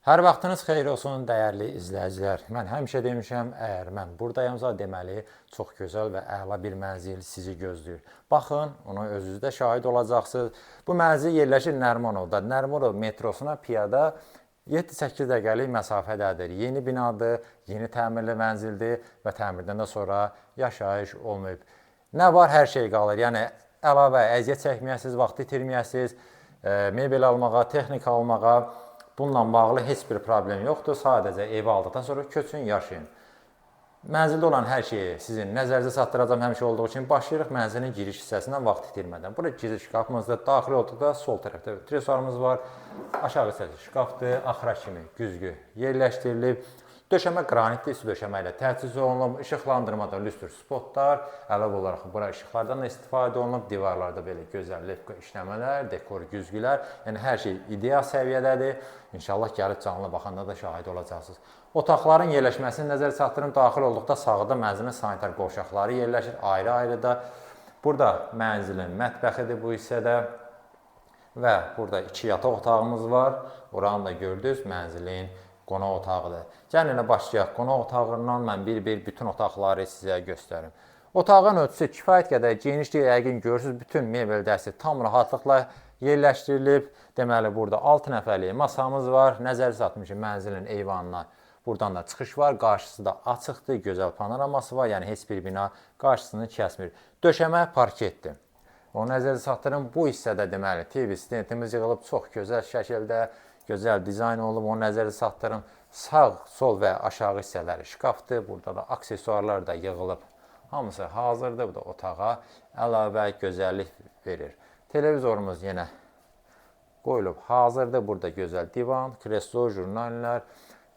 Hər vaxtınız xeyir olsun, dəyərli izləyicilər. Mən həmişə demişəm, əgər mən buradayamsa, deməli, çox gözəl və əla bir mənzil sizi gözləyir. Baxın, ona özünüz də şahid olacaqsınız. Bu mənzil yerləşir Nərimanovda. Nərimanov metrosuna piyada 7-8 dəqiqəlik məsafədədir. Yeni binadır, yeni təmirli mənzildir və təmirdən də sonra yaşayış olmayıb. Nə var, hər şey qalır. Yəni, əlavə əziyyət çəkməyəsiniz, vaxt itirməyəsiniz, mebel almağa, texnika almağa. Bununla bağlı heç bir problem yoxdur. Sadəcə evi aldıqdan sonra köçün, yaşayın. Mənzildə olan hər şeyi sizin nəzərinizə çatdıracağım həmişə olduğu kimi. Başlayırıq mənzilin giriş hissəsindən vaxt itirmədən. Burada giriş şkafımızda, daxil olduqda sol tərəfdə tresuarımız var. Aşağı hissəsi şkafdır, axıra kimi güzgü yerləşdirilib. Döşəmə qranitli üstü döşəmə ilə təchiz olunub. İşıqlandırmada lüstr spotlar, əlavə olaraq bura işıqlardan da istifadə olunub. Divarlarda belə gözəl lefka işləmələr, dekor güzgülər. Yəni hər şey ideal səviyyədədir. İnşallah gəlib canlı baxanda da şahid olacaqsınız. Otaqların yerləşməsini nəzərə çatdırım. Daxil olduqda sağda mənzilin sanitar qovşaqları yerləşir ayrı-ayrıda. Burada mənzilin mətbəxidir bu hissədə. Və burada 2 yataq otağımız var. Oranı da gördünüz, mənzilin qonaq otağıdır. Gəlin elə başlayaq. Qonaq otağından mən bir-bir bütün otaqları sizə göstərim. Otağın ölçüsü kifayət qədər genişlik, yəqin görürsünüz, bütün mebel dəsti tam rahatlıqla yerləşdirilib. Deməli, burada 6 nəfərlik masamız var. Nəzər çatmışıq mənzilin eyvanına. Buradan da çıxış var. Qarşısı da açıqdır, gözəl panoraması var. Yəni, heç bir bina qarşısını kəsmir. Döşəmə parketdir. Onu nəzərə çatdırın. Bu hissədə deməli, TV stendimiz yığılıb çox gözəl şəkildə, gözəl dizayn olub, onu nəzərə çatdırın. Sağ, sol və aşağı hissələri şkafdır. Burada da aksesuarlar da yığılıb. Hamısı hazırdır. Bu da otağa əlavə gözəllik verir. Televizorumuz yenə qoyulub hazırdır. Burada gözəl divan, kreslo, jurnallər,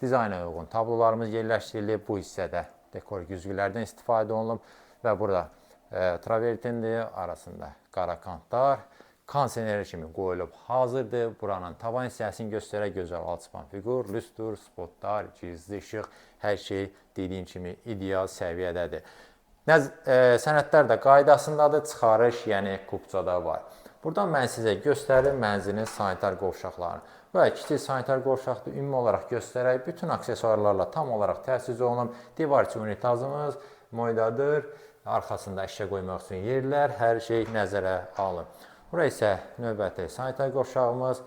dizayna uyğun tablolarımız yerləşdirilib. Bu hissədə dekor güzgülərdən istifadə olunub və burada travertindir, arasında qara kantlar, kondisioneri kimi qoyulub hazırdır. Buranın tavan hissəsini göstərək gözəl alçıpan fiqur, lüstr, spotlar, gizli işıq, hər şey dediyim kimi ideal səviyyədədir. Sənədlər də qaydasındadır, çıxarış, yəni kupçada var. Buradan mən sizə göstərim mənzilin sanitar qovşaqlarını. Və kiçik sanitar qovşaqda ümumi olaraq göstərək. Bütün aksesuarlarla tam olaraq təchiz olunub. Divar içi unitazımız moydadır. Arxasında əşya qoymaq üçün yerlər, hər şey nəzərə alınıb. Bura isə növbəti sanitar qovşağımız.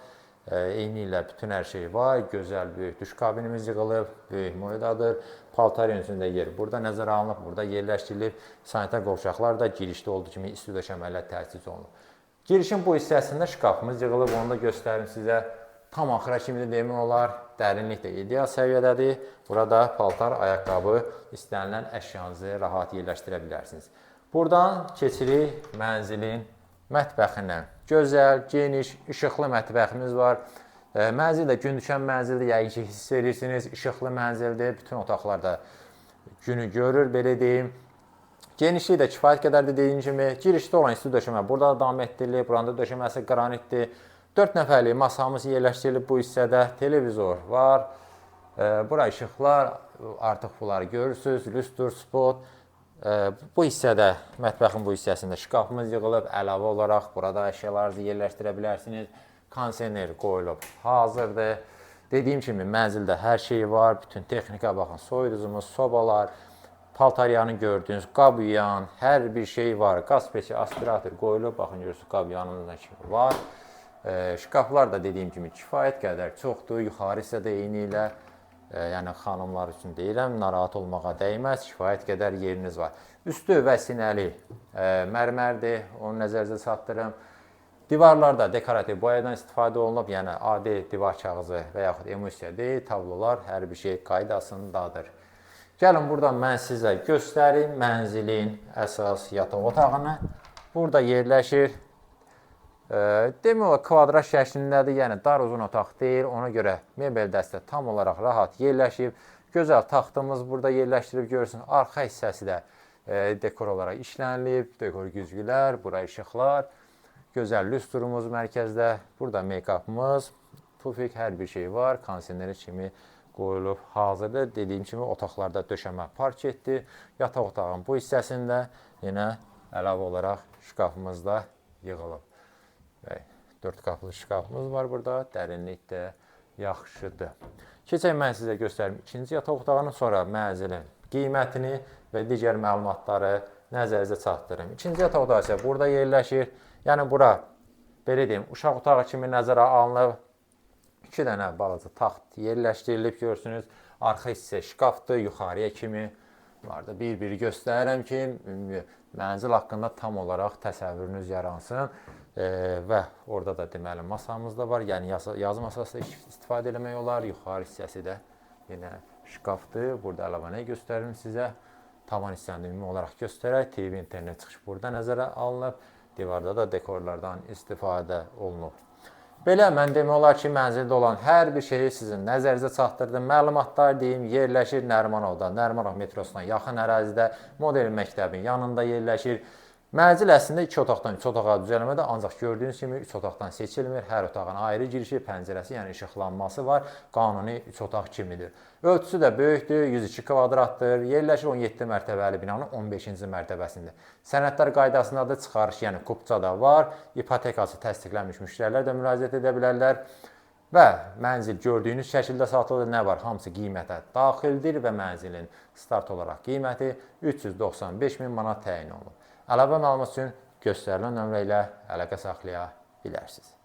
Eyni ilə bütün hər şey var. Gözəl böyük duş kabinimiz yığılıb. Böyük moydadır. Paltar yönüsündə yer burada nəzərə alınıb. Burada yerləşdirilib. Sanitar qovşaqlar da girişdə olduğu kimi isti döşəmələr təchiz olunub. Girişin bu hissəsində şkafımız yığılıb. Onu da göstərim sizə. Tam axıra kimi də demək olar. Dərinlik də ideal səviyyədədir. Burada paltar, ayaqqabı, istənilən əşyanızı rahat yerləşdirə bilərsiniz. Buradan keçirik mənzilin mətbəxinə. Gözəl, geniş, işıqlı mətbəximiz var. Mənzil də gün düşən mənzildir. Yəqin ki, hiss edirsiniz. İşıqlı mənzildir. Bütün otaqlarda günü görür, belə deyim. Genişliyi də kifayət qədərdir dediyim kimi. Girişdə olan isti döşəmə burada davam etdirilir. Buranın döşəməsi qranitdir. 4 nəfərlik masamız yerləşdirilib bu hissədə. Televizor var. Bura işıqlar, artıq bunları görürsünüz. Lüstr, spot. Bu hissədə, mətbəxin bu hissəsində şkafımız yığılıb. Əlavə olaraq burada əşyalarınızı yerləşdirə bilərsiniz. Kondisioner qoyulub hazırdır. Dediyim kimi mənzildə hər şey var. Bütün texnika baxın. Soyuducumuz, sobalar, paltar yanı gördüyünüz qab yuyan, hər bir şey var. Qaz peçi, aspirator qoyulub. Baxın görürsünüz qab yanımızda kimi var. Şkaflar da dediyim kimi kifayət qədər çoxdur. Yuxarı hissədə eyni ilə, yəni xanımlar üçün deyirəm, narahat olmağa dəyməz, kifayət qədər yeriniz var. Üstü və sinəli mərmərdir, onu nəzərinizə çatdırım. Divarlarda dekorativ boyadan istifadə olunub, yəni adi divar kağızı və yaxud emulsiya deyil, tablolar, hər bir şey qaydasındadır. Gəlin buradan mən sizə göstərim mənzilin əsas yataq otağını. Burada yerləşir. Demək olar kvadrat şəklindədir, yəni dar uzun otaq deyil, ona görə mebel dəstə tam olaraq rahat yerləşib. Gözəl taxtımız burada yerləşdirib görürsünüz. Arxa hissəsi də dekor olaraq işlənilib, dekor güzgülər, bura işıqlar. Gözəl lüstrumuz mərkəzdə, burada make-upımız, pufik hər bir şey var, kondisioneri kimi qoyulub hazırdır. Dediyim kimi otaqlarda döşəmə parketdir. Yataq otağın bu hissəsində yenə əlavə olaraq şkafımız da yığılıb. 4 qapılı şkafımız var burada. Dərinlik də yaxşıdır. Keçək mən sizə göstərim ikinci yataq otağının, sonra mənzilin qiymətini və digər məlumatları nəzərinizə çatdırım. İkinci yataq otağı isə burada yerləşir. Yəni bura belə deyim, uşaq otağı kimi nəzərə alınıb. 2 dənə balaca taxt yerləşdirilib görürsünüz. Arxa hissə şkafdır, yuxarıya kimi var da bir-biri göstərirəm ki, mənzil haqqında tam olaraq təsəvvürünüz yaransın. Və orada da deməli masamız da var. Yəni yazı masası istifadə etmək olar. Yuxarı hissəsi də yenə şkafdır. Burada əlavə nə göstərim sizə? Tavan hissəni ümumi olaraq göstərək. TV, internet çıxışı burada nəzərə alınıb. Divarda da dekorlardan istifadə olunub. Belə mən demək olar ki, mənzildə olan hər bir şeyi sizin nəzərinizə çatdırdım. Məlumatlar deyim, yerləşir Nərimanovda, Nərimanov metrosuna yaxın ərazidə, model məktəbin yanında yerləşir. Mənzil əslində 2 otaqdan 3 otağa düzəlmədə, ancaq gördüyünüz kimi 3 otaqdan seçilmir. Hər otağın ayrı girişi, pəncərəsi, yəni işıqlanması var. Qanuni 3 otaq kimidir. Ölçüsü də böyükdür, 102 kvadratdır. Yerləşir 17 mərtəbəli binanın 15-ci mərtəbəsində. Sənədlər qaydasındadır, çıxarış, yəni kupça da var. İpotekası təsdiqlənmiş müştərilər də müraciət edə bilərlər. Və mənzil gördüyünüz şəkildə satılır. Nə var? Hamısı qiymətə daxildir və mənzilin start olaraq qiyməti 395 min manat təyin olunub. Əlavə məlumat üçün göstərilən nömrə ilə əlaqə saxlaya bilərsiniz.